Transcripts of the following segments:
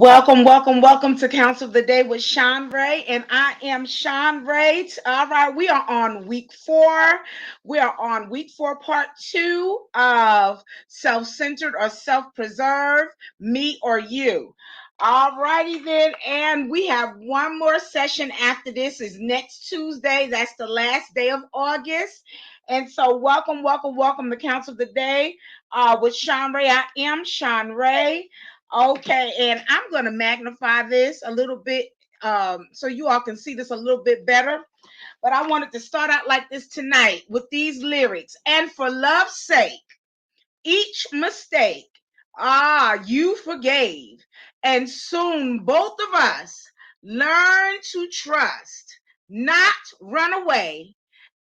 Welcome to Counsel of the Day with Shanrae, and I am Shanrae. All right, we are on week 4. We are on week 4, part 2 of self-centered or self-preserve, me or you. All righty then, and we have one more session after this. Is next Tuesday. That's the last day of August. And so, welcome to Counsel of the Day with Shanrae. I am Shanrae. Okay, and I'm going to magnify this a little bit so you all can see this a little bit better. But I wanted to start out like this tonight with these lyrics. And for love's sake, each mistake, you forgave. And soon both of us learn to trust, not run away.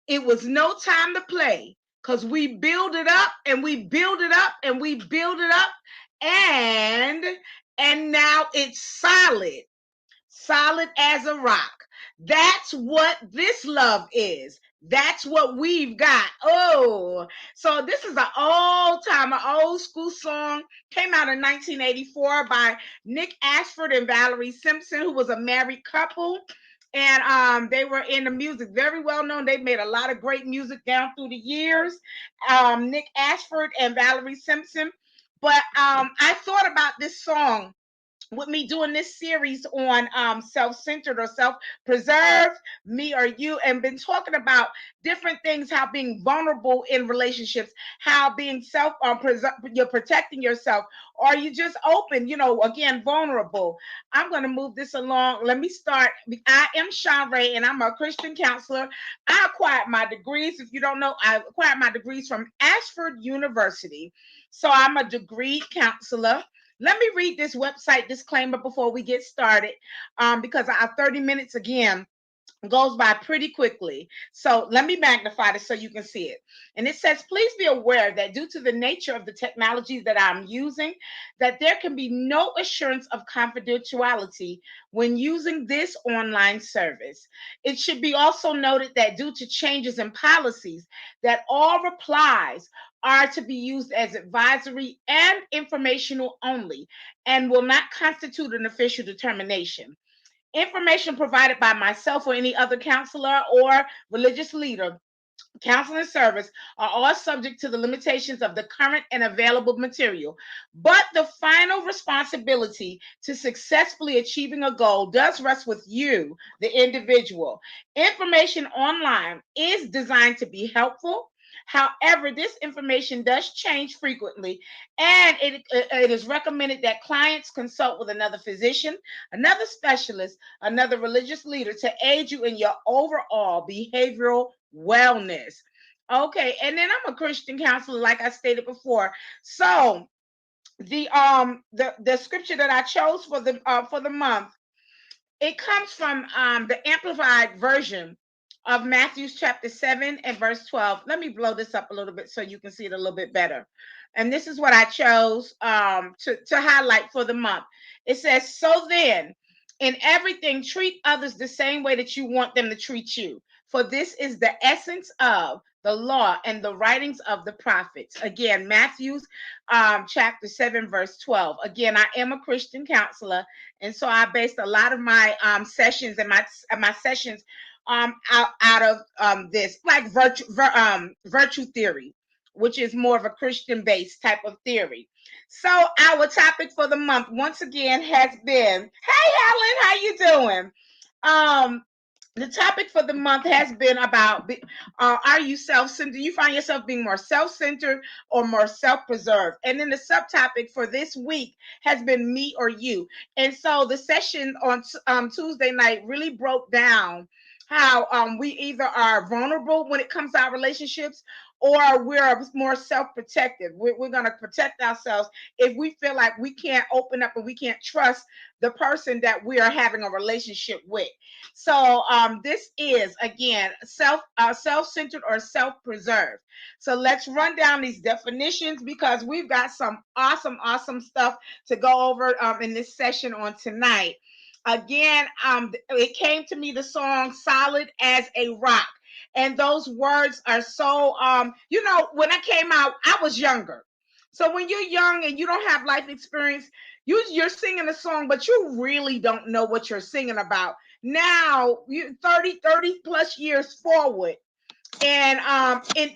It was no time to play because we build it up and we build it up and we build it up and now it's solid as a rock. That's what this love is. That's what we've got. Oh, so this is an old school song. Came out in 1984 by Nick Ashford and Valerie Simpson, who was a married couple. And they were in the music, very well known. They've made a lot of great music down through the years. Nick Ashford and Valerie Simpson. But I thought about this song with me doing this series on self-centered or self-preserved, me or you, and been talking about different things, how being vulnerable in relationships, how being you're protecting yourself, or you just open, again, vulnerable. I'm going to move this along. Let me start. I am Shanrae, and I'm a Christian counselor. I acquired my degrees. If you don't know, I acquired my degrees from Ashford University. So I'm a degree counselor. Let me read this website disclaimer before we get started, because our 30 minutes again goes by pretty quickly. So let me magnify this so you can see it. And it says, please be aware that due to the nature of the technology that I'm using, that there can be no assurance of confidentiality when using this online service. It should be also noted that due to changes in policies, that all replies are to be used as advisory and informational only and will not constitute an official determination. Information provided by myself or any other counselor or religious leader, counseling service, are all subject to the limitations of the current and available material. But the final responsibility to successfully achieving a goal does rest with you, the individual. Information online is designed to be helpful. However, this information does change frequently, and it is recommended that clients consult with another physician, another specialist, another religious leader to aid you in your overall behavioral wellness. Okay, and then I'm a Christian counselor, like I stated before. So the scripture that I chose for the month, it comes from the Amplified Version of Matthew chapter 7 and verse 12. Let me blow this up a little bit so you can see it a little bit better. And this is what I chose to highlight for the month. It says, so then, in everything, treat others the same way that you want them to treat you. For this is the essence of the law and the writings of the prophets. Again, Matthew's chapter 7, verse 12. Again, I am a Christian counselor, and so I based a lot of my sessions and my sessions out of this, like virtue theory, which is more of a Christian-based type of theory. So our topic for the month, once again, has been, hey, Helen, how you doing? The topic for the month has been about, are you self-centered? Do you find yourself being more self-centered or more self-preserved? And then the subtopic for this week has been me or you. And so the session on Tuesday night really broke down how we either are vulnerable when it comes to our relationships, or we're more self-protective. We're going to protect ourselves if we feel like we can't open up and we can't trust the person that we are having a relationship with. So this is, again, self-centered or self-preserved. So let's run down these definitions, because we've got some awesome stuff to go over in this session on tonight. Again, it came to me, the song Solid as a Rock. And those words are so, when I came out, I was younger. So when you're young and you don't have life experience, you're singing a song, but you really don't know what you're singing about. Now, you 30 plus years forward, and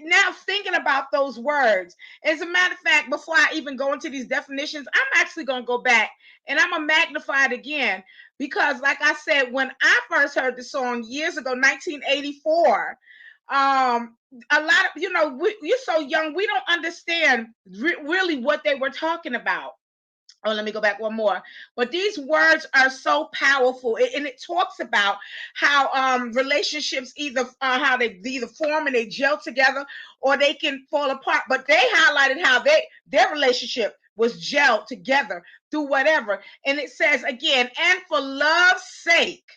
now thinking about those words. As a matter of fact, before I even go into these definitions, I'm actually going to go back and I'm going to magnify it again, because like I said, when I first heard the song years ago, 1984, a lot of, you're so young, we don't understand really what they were talking about. Oh, let me go back one more. But these words are so powerful, and it talks about how relationships how they either form and they gel together, or they can fall apart. But they highlighted how their relationship was gelled together through whatever. And it says again, and for love's sake,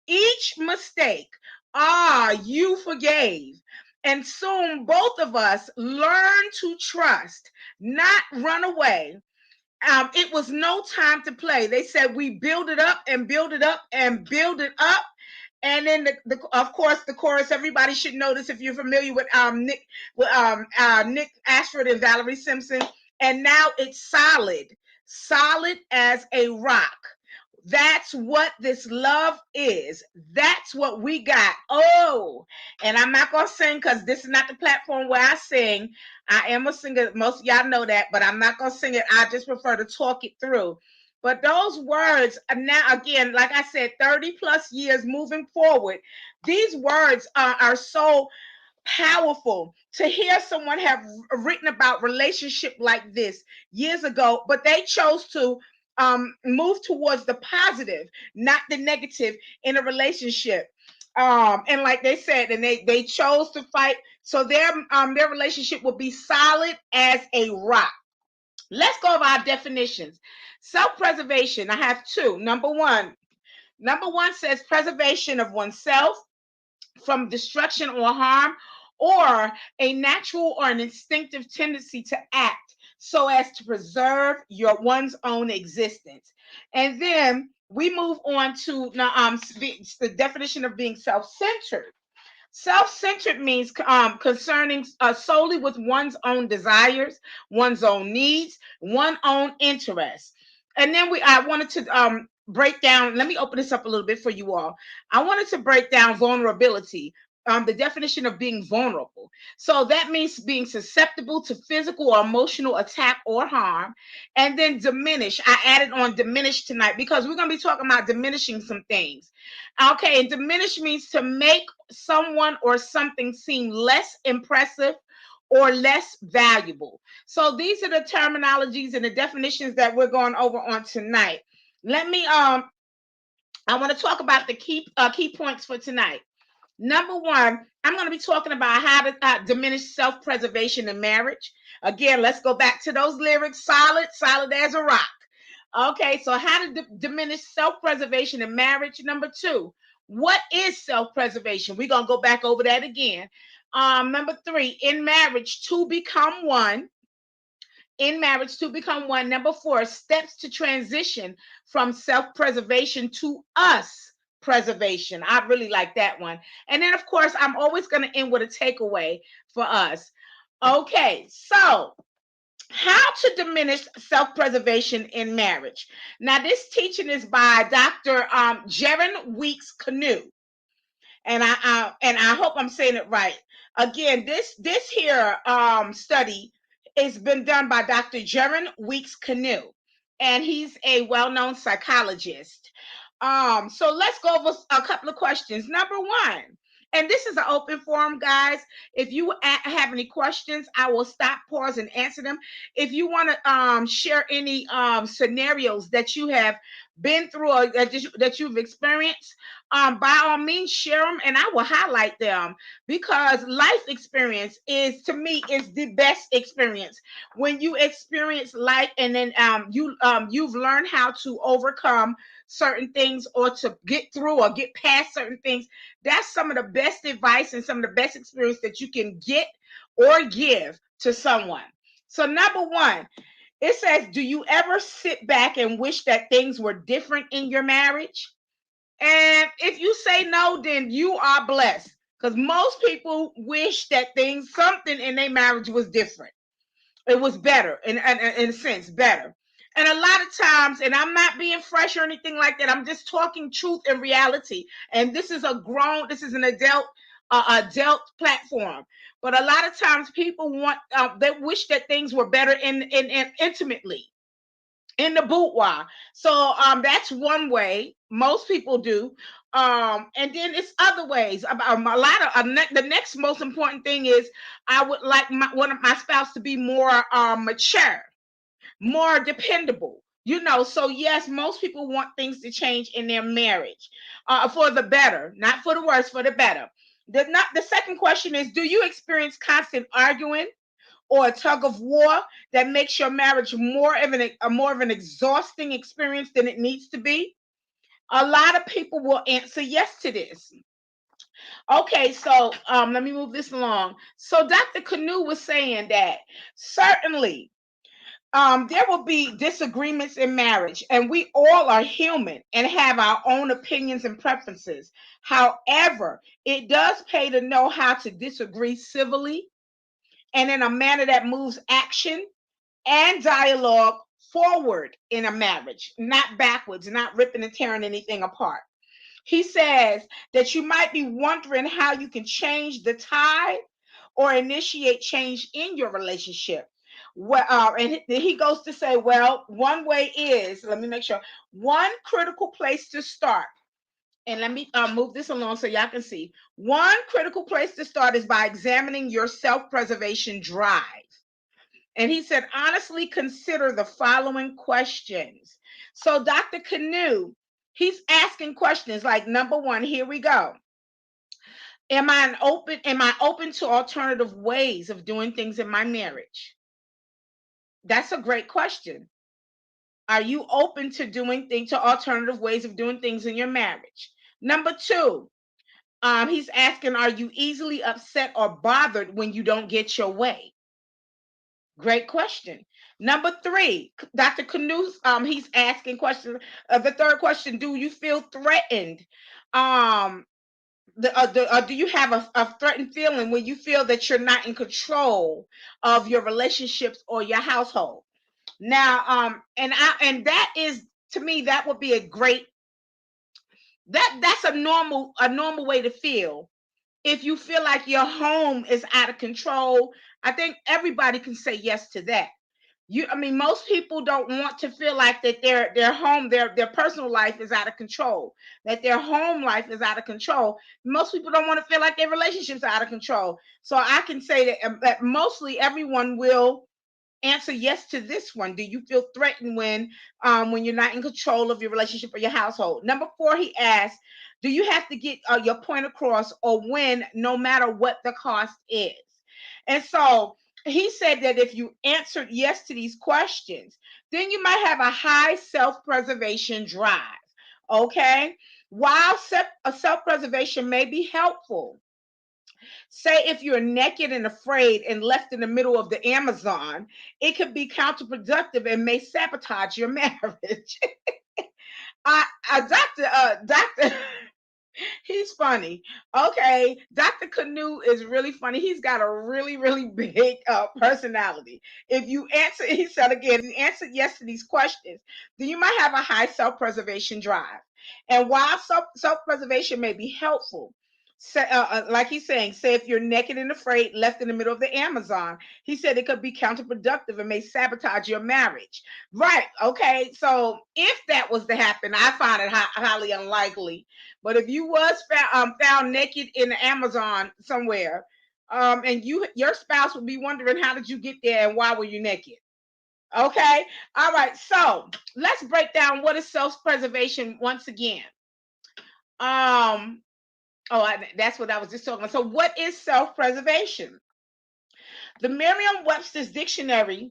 each mistake, you forgave. And soon both of us learn to trust, not run away. It was no time to play. They said we build it up and build it up and build it up. And then, of course, the chorus. Everybody should know this if you're familiar with Nick Ashford and Valerie Simpson. And now it's solid, solid as a rock. That's what this love is. That's what we got. Oh, and I'm not going to sing because this is not the platform where I sing. I am a singer. Most of y'all know that, but I'm not going to sing it. I just prefer to talk it through. But those words are now, again, like I said, 30 plus years moving forward, these words are so powerful. To hear someone have written about relationship like this years ago, but they chose to move towards the positive, not the negative in a relationship. And like they said, and they chose to fight, so their relationship will be solid as a rock. Let's go over our definitions. Self-preservation, I have two. Number one says preservation of oneself from destruction or harm, or a natural or an instinctive tendency to act so as to preserve one's own existence. And then we move on to the definition of being self-centered. Self-centered means concerning solely with one's own desires, one's own needs, one's own interests. And then I wanted to break down. Let me open this up a little bit for you all. I wanted to break down vulnerability. The definition of being vulnerable. So that means being susceptible to physical or emotional attack or harm. And then diminish. I added on diminish tonight because we're going to be talking about diminishing some things. Okay, and diminish means to make someone or something seem less impressive or less valuable. So these are the terminologies and the definitions that we're going over on tonight. Let me I want to talk about the key points for tonight. Number one, I'm going to be talking about how to diminish self-preservation in marriage. Again, let's go back to those lyrics. Solid, solid as a rock. Okay, so how to diminish self-preservation in marriage. Number two, what is self-preservation? We're going to go back over that again. Number three, in marriage, to become one. In marriage, to become one. Number four, steps to transition from self-preservation to us preservation. I really like that one. And then, of course, I'm always going to end with a takeaway for us. Okay, so how to diminish self-preservation in marriage. Now, this teaching is by Dr. Jaron Weeks Canoe, and I hope I'm saying it right. Again, this here study has been done by Dr. Jaron Weeks Canoe, and he's a well-known psychologist. So let's go over a couple of questions. Number one, and this is an open forum, guys. If you have any questions, I will stop, pause, and answer them. If you want to share any scenarios that you have been through or that you've experienced, by all means, share them, and I will highlight them, because life experience is, to me, is the best experience. When you experience life, and then you've learned how to overcome certain things, or to get through or get past certain things. That's some of the best advice and some of the best experience that you can get or give to someone. So number one, it says, do you ever sit back and wish that things were different in your marriage? And if you say no, then you are blessed, because most people wish that something in their marriage was different. It was better, in a sense, better. And a lot of times, and I'm not being fresh or anything like that, I'm just talking truth and reality. And this is this is an adult platform. But a lot of times people they wish that things were better in intimately in the boudoir. So that's one way most people do. And then it's other ways. A lot of the next most important thing is I would like one of my spouse to be more mature, more dependable. So yes, most people want things to change in their marriage for the better, not for the worse, for the better. The second question is, do you experience constant arguing or a tug of war that makes your marriage more of an exhausting experience than it needs to be? A lot of people will answer yes to this. Okay, so let me move this along. So Dr. Canoe was saying that certainly there will be disagreements in marriage, and we all are human and have our own opinions and preferences. However, it does pay to know how to disagree civilly and in a manner that moves action and dialogue forward in a marriage, not backwards, not ripping and tearing anything apart. He says that you might be wondering how you can change the tide or initiate change in your relationship. Well, and he goes to say, well, one way is, let me make sure, one critical place to start. And let me move this along so y'all can see. One critical place to start is by examining your self-preservation drive. And he said, honestly, consider the following questions. So Dr. Canoe, he's asking questions like, number one, here we go. Am I open to alternative ways of doing things in my marriage? That's a great question. Are you open to to alternative ways of doing things in your marriage? Number two, he's asking, are you easily upset or bothered when you don't get your way? Great question. Number three, Dr. Canoe, he's asking questions. The third question, do you feel threatened? Do you have a threatened feeling when you feel that you're not in control of your relationships or your household? Now, and that is, to me, that would be a great, that's a normal way to feel. If you feel like your home is out of control, I think everybody can say yes to that. I mean, most people don't want to feel like that their home, their personal life is out of control, that their home life is out of control. Most people don't want to feel like their relationships are out of control. So I can say that mostly everyone will answer yes to this one. Do you feel threatened when you're not in control of your relationship or your household? Number four, he asked, do you have to get your point across or win no matter what the cost is? And so he said that if you answered yes to these questions, then you might have a high self-preservation drive. Okay. While self-preservation may be helpful, say if you're naked and afraid and left in the middle of the Amazon, it could be counterproductive and may sabotage your marriage. Doctor, he's funny. Okay, Dr. Canoe is really funny. He's got a really, really big personality. If you answer, he said again, if you answered yes to these questions, then you might have a high self-preservation drive. And while self-preservation may be helpful, like he's saying, say if you're naked and afraid, left in the middle of the Amazon, he said it could be counterproductive and may sabotage your marriage. Right. Okay. So if that was to happen, I find it highly unlikely. But if you was found naked in the Amazon somewhere, and your spouse would be wondering how did you get there and why were you naked? Okay. All right. So let's break down what is self-preservation once again. That's what I was just talking about. So what is self-preservation? The Merriam-Webster's dictionary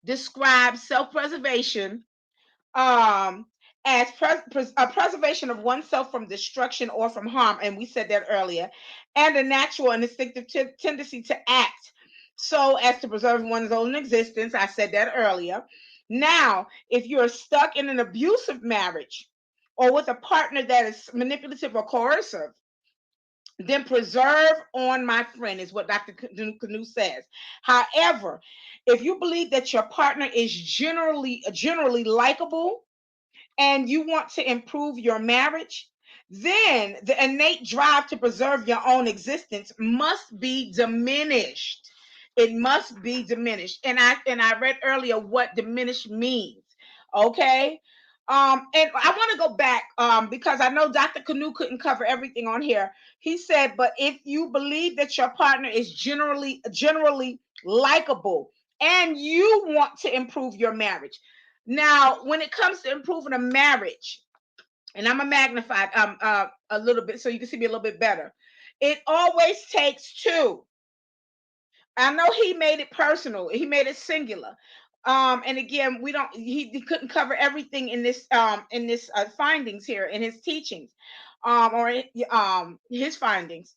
describes self-preservation as a preservation of oneself from destruction or from harm, and we said that earlier, and a natural and instinctive tendency to act so as to preserve one's own existence. I said that earlier. Now, if you're stuck in an abusive marriage or with a partner that is manipulative or coercive, then preserve on my friend, is what Dr. Canoe says. However, if you believe that your partner is generally likable and you want to improve your marriage, then the innate drive to preserve your own existence must be diminished. It must be diminished. And I read earlier what diminished means. Okay. And I want to go back because I know Dr. Canoe couldn't cover everything on here. He said, but if you believe that your partner is generally likable and you want to improve your marriage. Now, when it comes to improving a marriage, and I'm a magnified a little bit so you can see me a little bit better. It always takes two. I know he made it personal. He made it singular. And again, we don't. He couldn't cover everything in this findings here in his teachings, or his findings.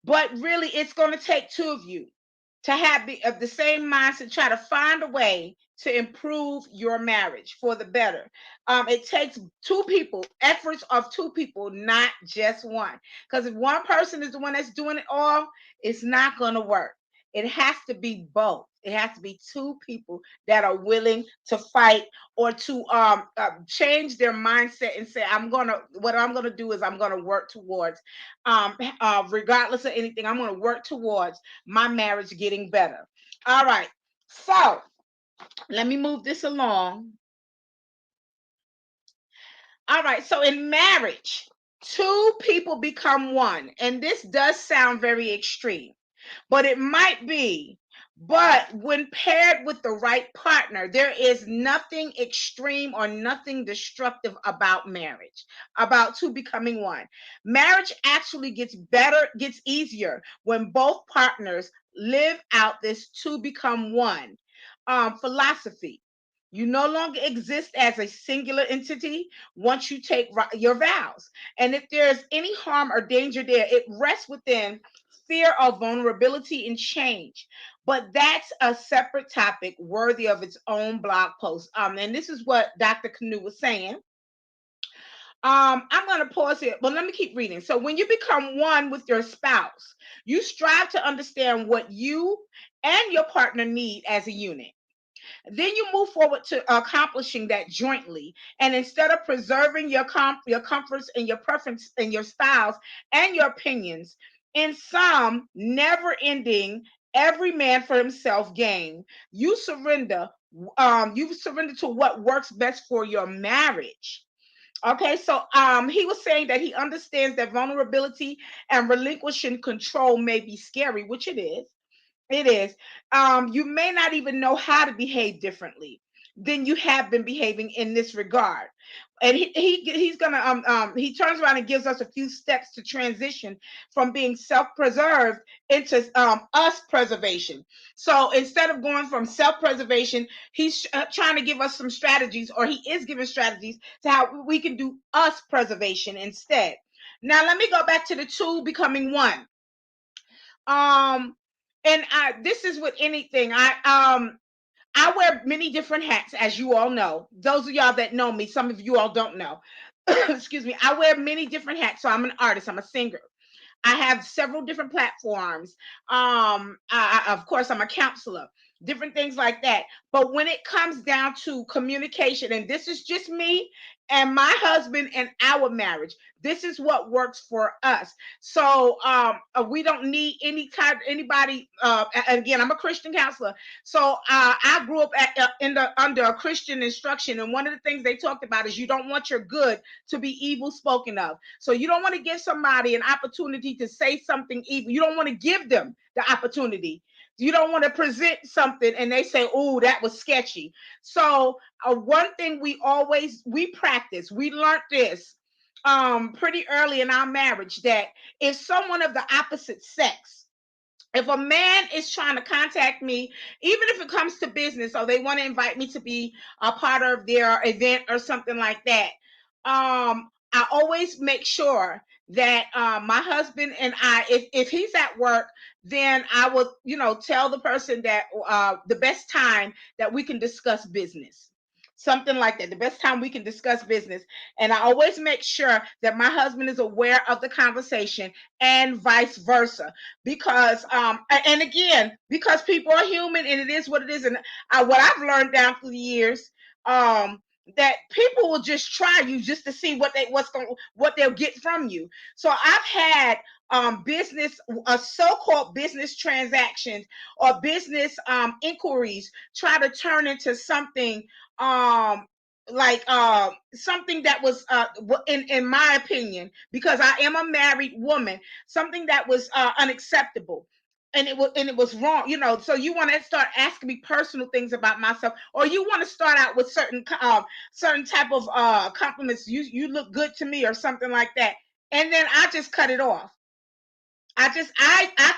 But really, it's going to take two of you to have the same mindset, try to find a way to improve your marriage for the better. It takes two people, efforts of two people, not just one. Because if one person is the one that's doing it all, it's not going to work. It has to be both. It has to be two people that are willing to fight or to change their mindset and say, what I'm gonna do is I'm gonna work towards, regardless of anything, I'm gonna work towards my marriage getting better. All right. So let me move this along. All right. So in marriage, two people become one. And this does sound very extreme, but it might be. But when paired with the right partner, there is nothing extreme or nothing destructive about marriage, about two becoming one. Marriage actually gets better, gets easier when both partners live out this two become one philosophy. You no longer exist as a singular entity once you take your vows. And if there's any harm or danger there, it rests within fear of vulnerability and change. But that's a separate topic worthy of its own blog post. And this is what Dr. Canoe was saying. I'm going to pause here, but let me keep reading. So, when you become one with your spouse, you strive to understand what you and your partner need as a unit. Then you move forward to accomplishing that jointly. And instead of preserving your comforts and your preference and your styles and your opinions in some never-ending every man for himself game, you surrender. You surrender to what works best for your marriage. Okay, so he was saying that he understands that vulnerability and relinquishing control may be scary, which it is. It is. You may not even know how to behave differently than you have been behaving in this regard. And he's gonna he turns around and gives us a few steps to transition from being self-preserved into us preservation. So instead of going from self-preservation, he's trying to give us some strategies, or he is giving strategies to how we can do us preservation instead. Now let me go back to the two becoming one. Um, and this is with anything. I wear many different hats, as you all know. Those of y'all that know me, some of you all don't know. Excuse me. I wear many different hats. So I'm an artist. I'm a singer. I have several different platforms. Of course, I'm a counselor, different things like that. But when it comes down to communication, and this is just me and my husband and our marriage, this is what works for us. So we don't need anybody. Again, I'm a Christian counselor, so I grew up under a Christian instruction, and one of the things they talked about is you don't want your good to be evil spoken of. So you don't want to give somebody an opportunity to say something evil. You don't want to give them the opportunity. You don't want to present something and they say, "Oh, that was sketchy." So one thing we practice, we learned this pretty early in our marriage, that if someone of the opposite sex, if a man is trying to contact me, even if it comes to business, or they want to invite me to be a part of their event or something like that, I always make sure that my husband and I, if he's at work, then I will, tell the person that the best time that we can discuss business. something like that. The best time we can discuss business. And I always make sure that my husband is aware of the conversation and vice versa. Because and again, because people are human and it is what it is. And what I've learned down through the years, that people will just try you just to see what they'll get from you. So I've had business, so-called business transactions or business inquiries try to turn into something like something that was in my opinion, because I am a married woman, something that was unacceptable. And it was wrong, so you want to start asking me personal things about myself, or you want to start out with certain type of compliments. You look good to me or something like that, and then I just cut it off. I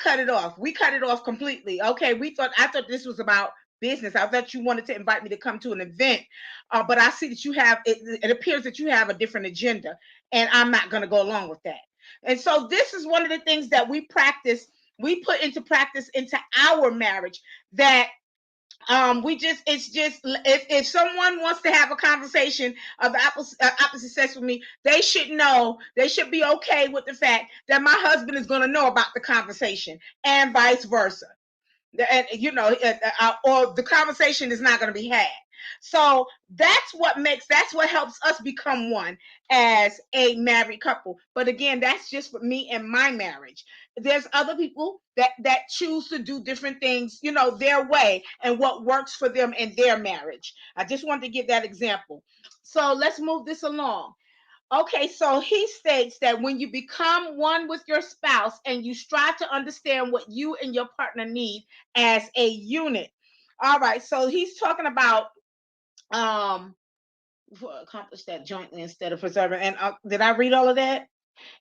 cut it off. We cut it off completely. Okay, I thought this was about business. I thought you wanted to invite me to come to an event, but I see that it appears that you have a different agenda, and I'm not going to go along with that. And so this is one of the things that we put into practice into our marriage, that if someone wants to have a conversation of opposite sex with me, they should be okay with the fact that my husband is going to know about the conversation, and vice versa. And or the conversation is not going to be had. So that's what helps us become one as a married couple. But again, that's just for me and my marriage. There's other people that choose to do different things, their way, and what works for them in their marriage. I just wanted to give that example. So let's move this along. Okay, so he states that when you become one with your spouse and you strive to understand what you and your partner need as a unit. All right, so he's talking about um accomplish that jointly instead of preserving. And did I read all of that?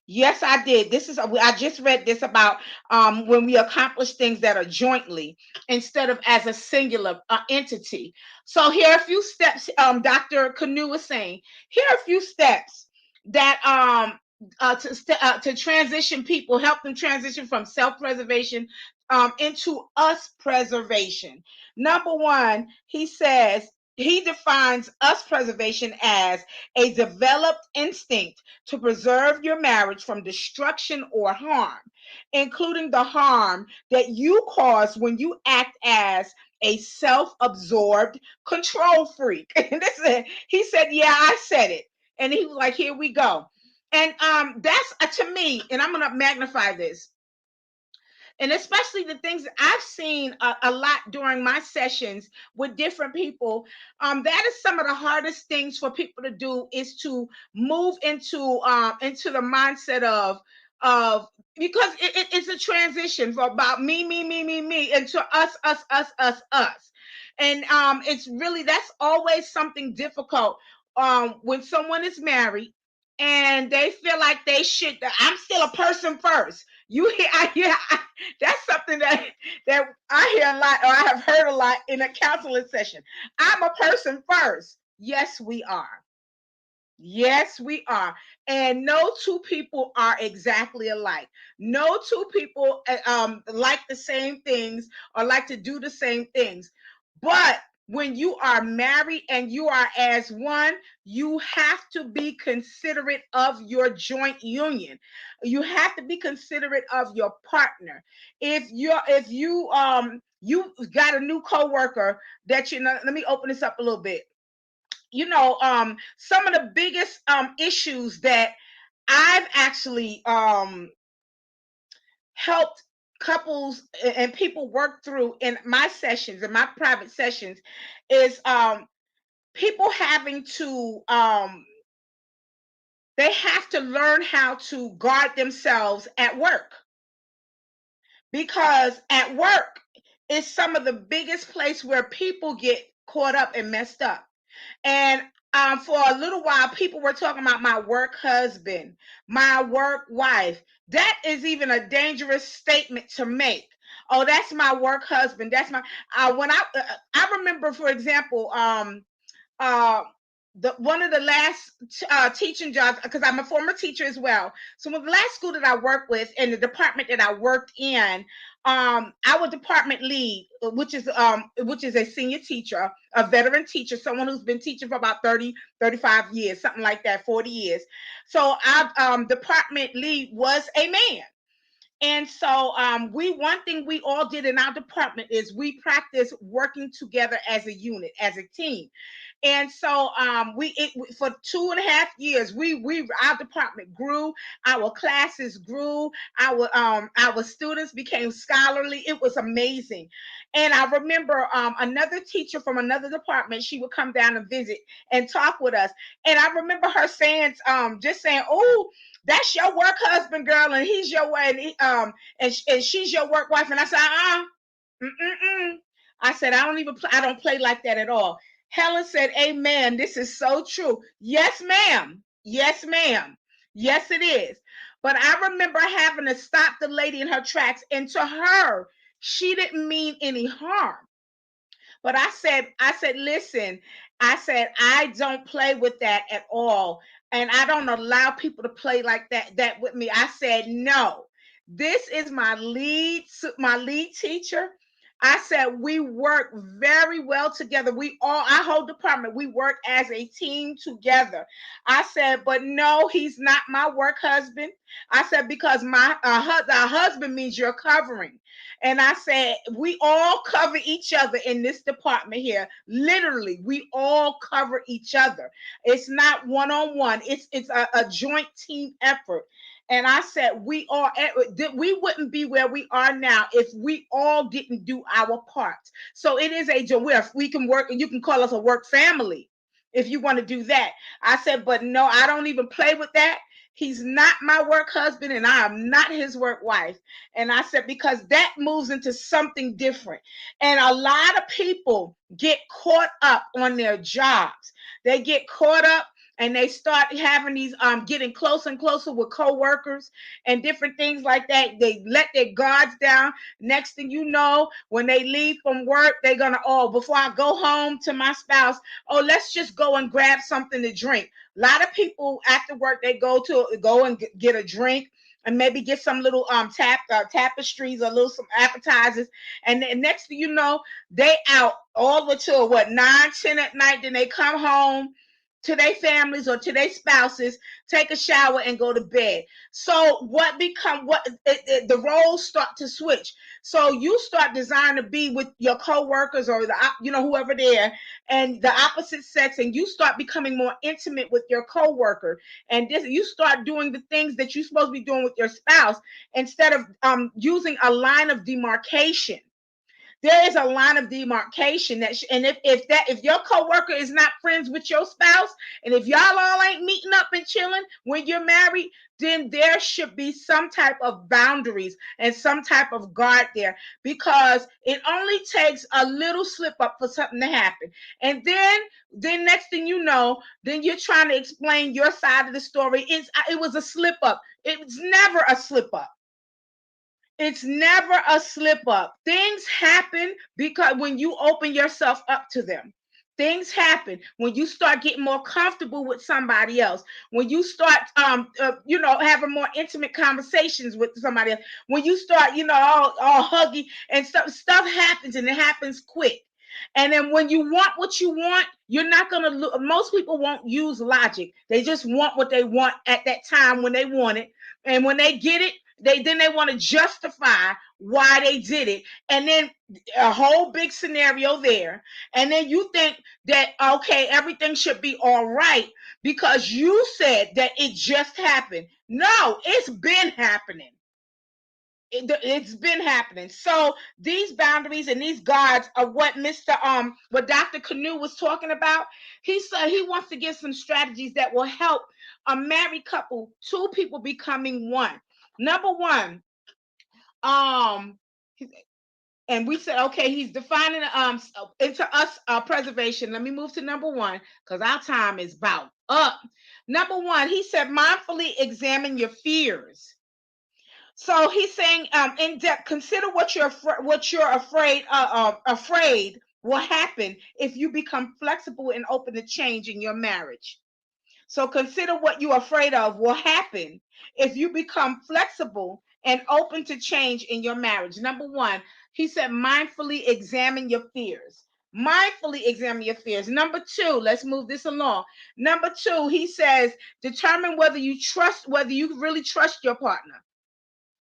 Yes, I did. I just read this about when we accomplish things that are jointly instead of as a singular entity. So here are a few steps. Dr. Canoe was saying, here are a few steps that to transition people, help them transition from self-preservation into us preservation. Number one, he says, he defines us preservation as a developed instinct to preserve your marriage from destruction or harm, including the harm that you cause when you act as a self-absorbed control freak. And he said, yeah, I said it. And he was like, here we go. And that's to me, and I'm going to magnify this, and especially the things that I've seen a lot during my sessions with different people. That is some of the hardest things for people to do, is to move into the mindset of because it's a transition from about me into us. And it's really, that's always something difficult when someone is married and they feel like they should. I'm still a person first. That's something that I hear a lot, or I have heard a lot in a counseling session. I'm a person first. Yes, we are. Yes, we are. And no two people are exactly alike. No two people like the same things or like to do the same things. But when you are married and you are as one, you have to be considerate of your joint union. You have to be considerate of your partner. If you got a new coworker that let me open this up a little bit. Some of the biggest issues that I've actually helped couples and people work through in my sessions, in my private sessions, is people having to they have to learn how to guard themselves at work, because at work is some of the biggest place where people get caught up and messed up. And for a little while, people were talking about my work husband, my work wife. That is even a dangerous statement to make. Oh, that's my work husband. That's my when I remember, for example, one of the last teaching jobs, because I'm a former teacher as well. So with the last school that I worked with and the department that I worked in, our department lead, which is a senior teacher, a veteran teacher, someone who's been teaching for about 30, 35 years, something like that, 40 years. So our department lead was a man. And so one thing we all did in our department is we practiced working together as a unit, as a team. And so for 2.5 years, our department grew, our classes grew, our students became scholarly. It was amazing. And I remember another teacher from another department, she would come down and visit and talk with us. And I remember her saying, just saying, "Oh, that's your work husband, girl, and he's your wife, and she's your work wife." And I said, mm-mm. I said, I don't play like that at all. Helen said, "Amen. This is so true." Yes, ma'am. Yes, ma'am. Yes, it is. But I remember having to stop the lady in her tracks, and to her, she didn't mean any harm. But I said, listen, I said, I don't play with that at all. And I don't allow people to play like that with me. I said, no, this is my lead teacher. I said, we work very well together. Our whole department, we work as a team together. I said, but no, he's not my work husband. I said, because our husband means you're covering. And I said, we all cover each other in this department here. Literally, we all cover each other. It's not one-on-one. It's a joint team effort. And I said, we wouldn't be where we are now if we all didn't do our part. So it is we can work, and you can call us a work family if you want to do that. I said, but no, I don't even play with that. He's not my work husband, and I am not his work wife. And I said, because that moves into something different. And a lot of people get caught up on their jobs. They get caught up and they start having these getting closer and closer with coworkers and different things like that. They let their guards down. Next thing you know, when they leave from work, they're gonna, before I go home to my spouse, let's just go and grab something to drink. A lot of people after work, they go and get a drink and maybe get some little tapestries or some appetizers. And then next thing you know, they out all the way to 9, 10 at night. Then they come home to their families or to their spouses, take a shower and go to bed. So the roles start to switch. So you start desiring to be with your coworkers or whoever there, and the opposite sex, and you start becoming more intimate with your coworker. And you start doing the things that you're supposed to be doing with your spouse instead of using a line of demarcation. There is a line of demarcation and if your coworker is not friends with your spouse, and if y'all all ain't meeting up and chilling when you're married, then there should be some type of boundaries and some type of guard there, because it only takes a little slip up for something to happen. And then next thing you know, then you're trying to explain your side of the story. It was a slip up. It's never a slip up. It's never a slip up. Things happen because when you open yourself up to them. Things happen when you start getting more comfortable with somebody else. When you start, having more intimate conversations with somebody else. When you start, all huggy and stuff happens, and it happens quick. And then when you want what you want, you're not going to most people won't use logic. They just want what they want at that time when they want it. And when they get it, they want to justify why they did it. And then a whole big scenario there. And then you think that, okay, everything should be all right because you said that it just happened. No, it's been happening. It's been happening. So these boundaries and these guards are what what Dr. Canoe was talking about. He said he wants to give some strategies that will help a married couple, two people becoming one. Number one, and we said, okay, he's defining into us preservation. Let me move to number one because our time is about up. Number one, he said, mindfully examine your fears. So he's saying, in depth, consider what you're afraid will happen if you become flexible and open to change in your marriage. So consider what you're afraid of will happen if you become flexible and open to change in your marriage. Number one, he said, mindfully examine your fears. Mindfully examine your fears. Number two, let's move this along. Number two, he says, determine whether you really trust your partner.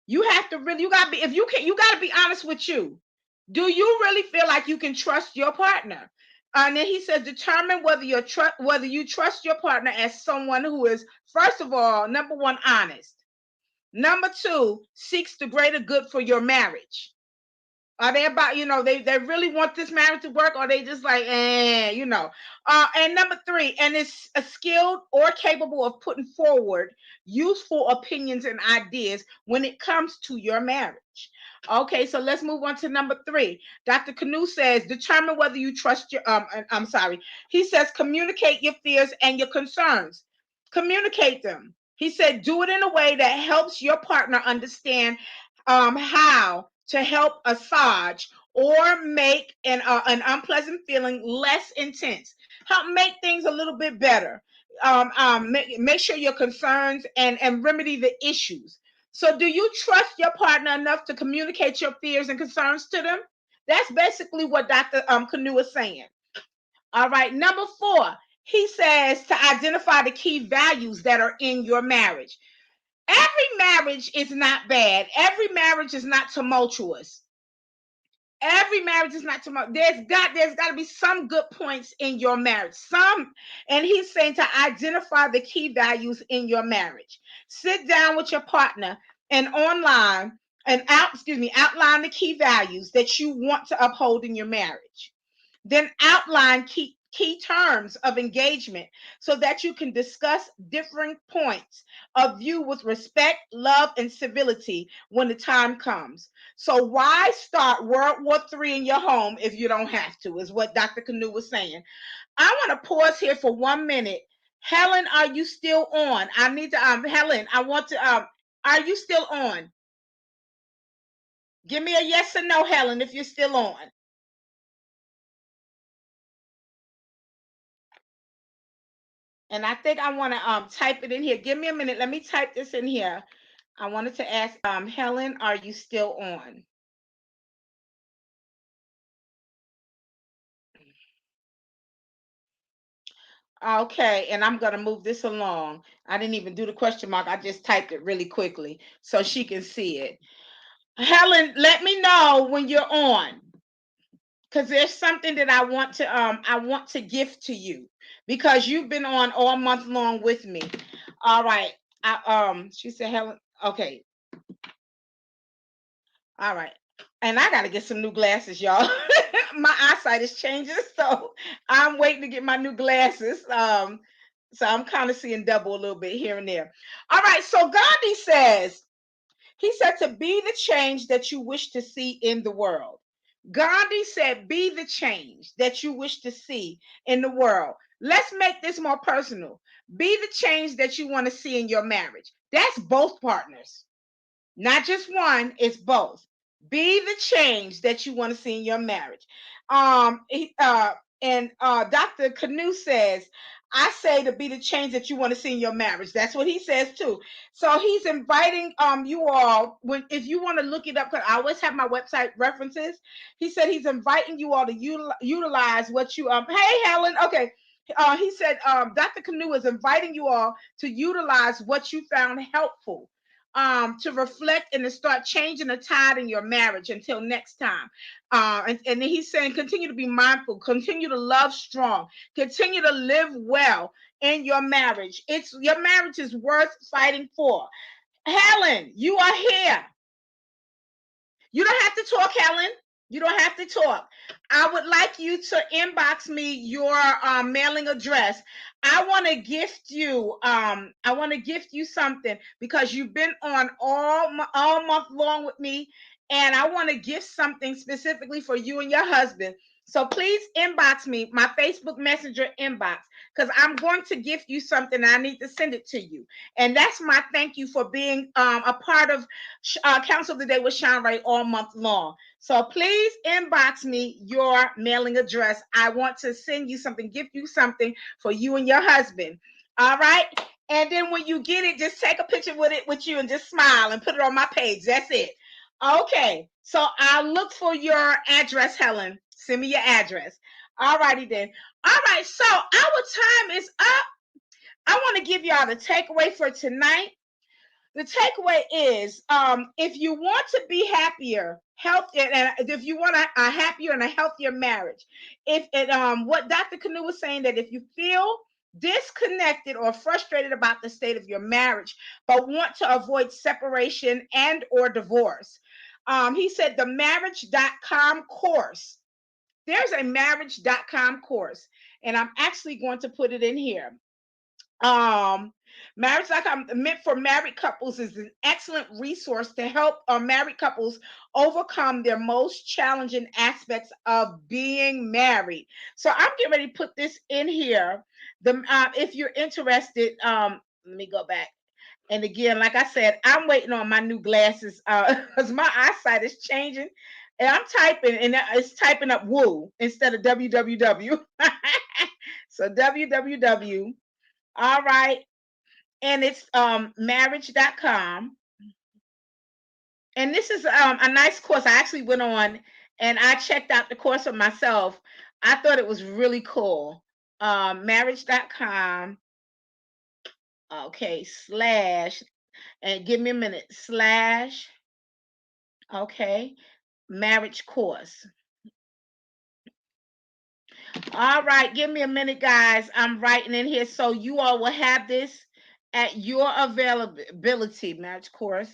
You have to really, you gotta be, if you can, you gotta be honest with you. Do you really feel like you can trust your partner? And then he says, determine whether you trust your partner as someone who is, first of all, number one, honest. Number two, seeks the greater good for your marriage. Are they about, they really want this marriage to work, or they just like, and number three, and is skilled or capable of putting forward useful opinions and ideas when it comes to your marriage. Okay, so let's move on to number three. Dr. Canoe says, determine whether you trust your, I'm sorry. He says, communicate your fears and your concerns. Communicate them. He said, do it in a way that helps your partner understand how to help assuage or make an unpleasant feeling less intense. Help make things a little bit better. Make sure your concerns and remedy the issues. So, do you trust your partner enough to communicate your fears and concerns to them? That's basically what Dr. Canoe is saying. All right, number four, he says to identify the key values that are in your marriage. Every marriage is not bad. Every marriage is not tumultuous. Every marriage is not tumultuous. There's got to be some good points in your marriage. And he's saying to identify the key values in your marriage. Sit down with your partner and outline the key values that you want to uphold in your marriage. Then outline key terms of engagement so that you can discuss different points of view with respect, love, and civility when the time comes. So why start World War III in your home if you don't have to, is what Dr. Canoe was saying. I want to pause here for 1 minute. Helen, are you still on? I need to, Helen, are you still on? Give me a yes or no, Helen, if you're still on. And I think I want to type it in here. Give me a minute. Let me type this in here. I wanted to ask Helen, are you still on? Okay, and I'm going to move this along. I didn't even do the question mark. I just typed it really quickly so she can see it. Helen, let me know when you're on, because there's something that I want to gift to you, because you've been on all month long with me. All right. She said, Helen, okay. All right. And I got to get some new glasses, y'all. My eyesight is changing, so I'm waiting to get my new glasses. So I'm kind of seeing double a little bit here and there. All right. So Gandhi says, he said to be the change that you wish to see in the world. Gandhi said, be the change that you wish to see in the world. Let's make this more personal. Be the change that you want to see in your marriage. That's both partners. Not just one, it's both. Be the change that you want to see in your marriage. Dr. Canoe says, I say to be the change that you want to see in your marriage. That's what he says too. So he's inviting you all, if you want to look it up, because I always have my website references. He said he's inviting you all to utilize what you hey Helen, okay. He said Dr. Canoe is inviting you all to utilize what you found helpful, to reflect and to start changing the tide in your marriage. Until next time. And then he's saying, continue to be mindful, continue to love strong, continue to live well in your marriage. Your marriage is worth fighting for. Helen, you are here. You don't have to talk, Helen. You don't have to talk. I would like you to inbox me your mailing address. I want to gift you. I want to gift you something, because you've been on all month long with me, and I want to gift something specifically for you and your husband. So please inbox me, my Facebook Messenger inbox, because I'm going to gift you something. And I need to send it to you. And that's my thank you for being a part of Counsel of the Day with Shanrae all month long. So please inbox me your mailing address. I want to send you something, gift you something for you and your husband. All right. And then when you get it, just take a picture with it with you and just smile and put it on my page. That's it. Okay, so I'll look for your address, Helen. Send me your address. All righty then. All right, so our time is up. I want to give y'all the takeaway for tonight. The takeaway is if you want to be happier, healthier, and if you want a happier and a healthier marriage, if it what Dr. Canoe was saying, that if you feel disconnected or frustrated about the state of your marriage, but want to avoid separation and or divorce, he said the marriage.com course. There's a marriage.com course, and I'm actually going to put it in here. Marriage.com, meant for married couples, is an excellent resource to help married couples overcome their most challenging aspects of being married. So I'm getting ready to put this in here. If you're interested, let me go back. And again, like I said, I'm waiting on my new glasses because my eyesight is changing. And I'm typing, and it's typing up woo instead of www. So www. All right. And it's marriage.com. And this is a nice course. I actually went on and I checked out the course for myself. I thought it was really cool. Marriage.com. Okay, slash, and give me a minute, slash, okay, marriage course. All right, give me a minute, guys. I'm writing in here so you all will have this at your availability. Marriage course.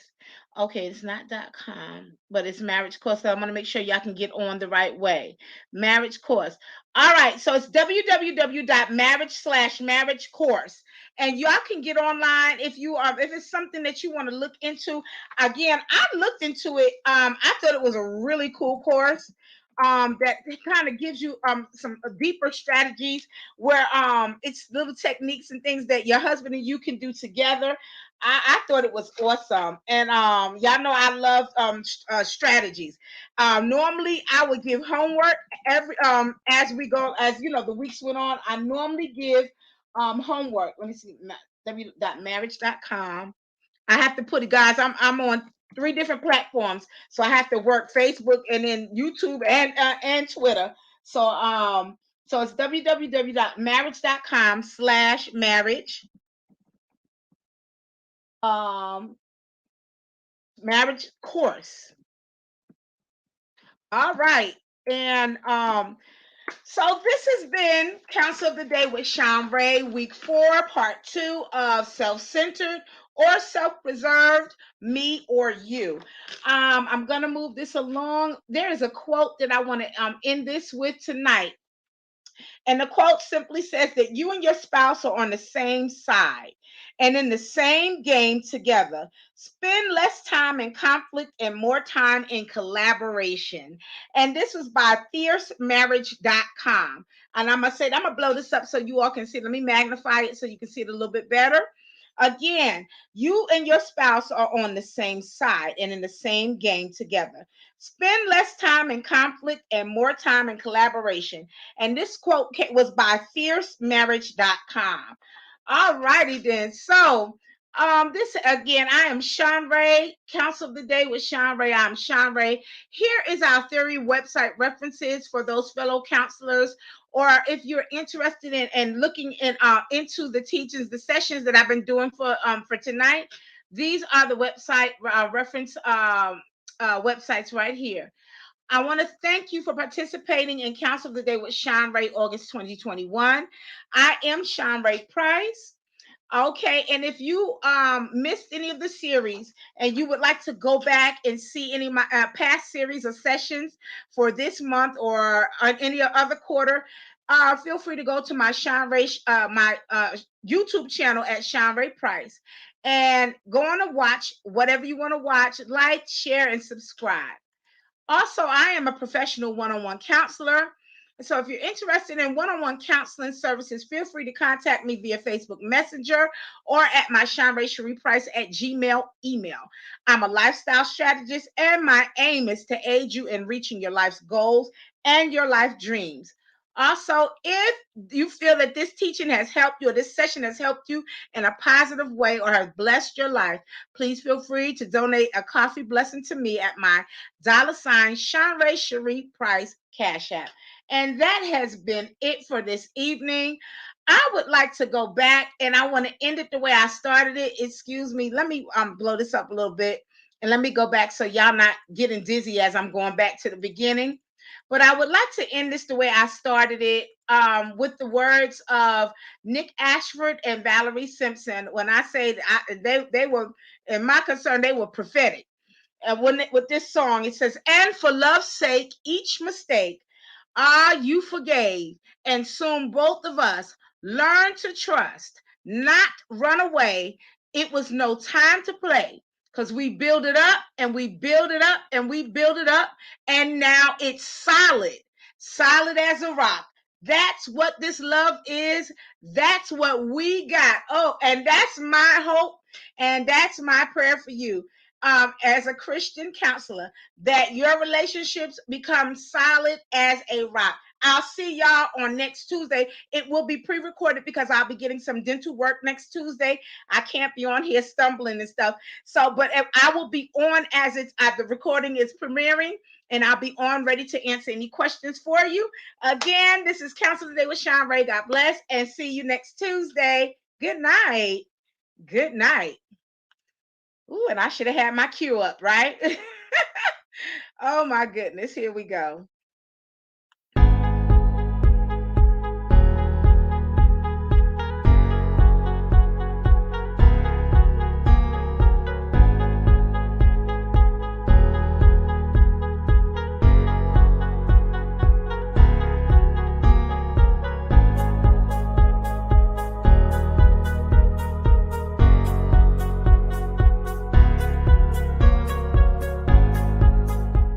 Okay, it's not .com, but it's marriage course. So I'm going to make sure y'all can get on the right way. Marriage course. All right, so it's www.marriage/marriage course. And y'all can get online if it's something that you want to look into. Again, I looked into it. I thought it was a really cool course. That kind of gives you some deeper strategies where it's little techniques and things that your husband and you can do together. I thought it was awesome, and y'all know I love strategies. Normally, I would give homework every as we go, as you know, the weeks went on. I normally give homework. Let me see, w.marriage.com. I have to put it, guys. I'm on 3 different platforms, so I have to work Facebook and then YouTube and Twitter. So it's www.marriage.com/marriage um marriage course. All right, and so this has been Counsel of the Day with Shanrae, week 4, part 2 of self-centered or self-preserved, me or you. I'm gonna move this along. There is a quote that I want to end this with tonight. And the quote simply says that you and your spouse are on the same side and in the same game together. Spend less time in conflict and more time in collaboration. And this was by fiercemarriage.com. And I'm going to say, I'm going to blow this up so you all can see it. Let me magnify it so you can see it a little bit better. Again, you and your spouse are on the same side and in the same game together. Spend less time in conflict and more time in collaboration. And this quote was by fiercemarriage.com. All righty then. So, this again, I am Shanrae, Counsel of the Day with Shanrae. I'm Shanrae. Here is our theory website references for those fellow counselors, or if you're interested in looking into the teachings, the sessions that I've been doing for tonight. These are the website reference websites right here. I want to thank you for participating in Counsel of the Day with Shanrae, August 2021. I am Shanrae Price. Okay, and if you missed any of the series and you would like to go back and see any of my past series of sessions for this month or any other quarter, feel free to go to my my YouTube channel at Shanrae Price and go on and watch whatever you want to watch, like, share, and subscribe. Also, I am a professional one-on-one counselor. So if you're interested in one-on-one counseling services, feel free to contact me via Facebook Messenger or at my Cheree Price at Gmail email. I'm a lifestyle strategist, and my aim is to aid you in reaching your life's goals and your life dreams. Also, if you feel that this teaching has helped you or this session has helped you in a positive way or has blessed your life, please feel free to donate a coffee blessing to me at my $ Cheree Price Cash App. And that has been it for this evening. I would like to go back and I want to end it the way I started it. Excuse me. Let me blow this up a little bit and let me go back so y'all not getting dizzy as I'm going back to the beginning. But I would like to end this the way I started it, with the words of Nick Ashford and Valerie Simpson. When I say that they were, in my concern, they were prophetic. With this song, it says, "And for love's sake, each mistake, you forgave, and soon both of us learned to trust, not run away. It was no time to play, because we build it up and we build it up and we build it up, and now it's solid, solid as a rock." That's what this love is. That's what we got. Oh, and that's my hope, and that's my prayer for you, as a Christian counselor, that your relationships become solid as a rock. I'll see y'all on next Tuesday. It will be pre-recorded because I'll be getting some dental work next Tuesday. I can't be on here stumbling and stuff. So, but I will be on as it's the recording is premiering, and I'll be on ready to answer any questions for you. Again, this is Counsel Today with Shanrae. God bless, and see you next Tuesday. Good night. Good night. Ooh, and I should have had my cue up, right? Oh my goodness. Here we go.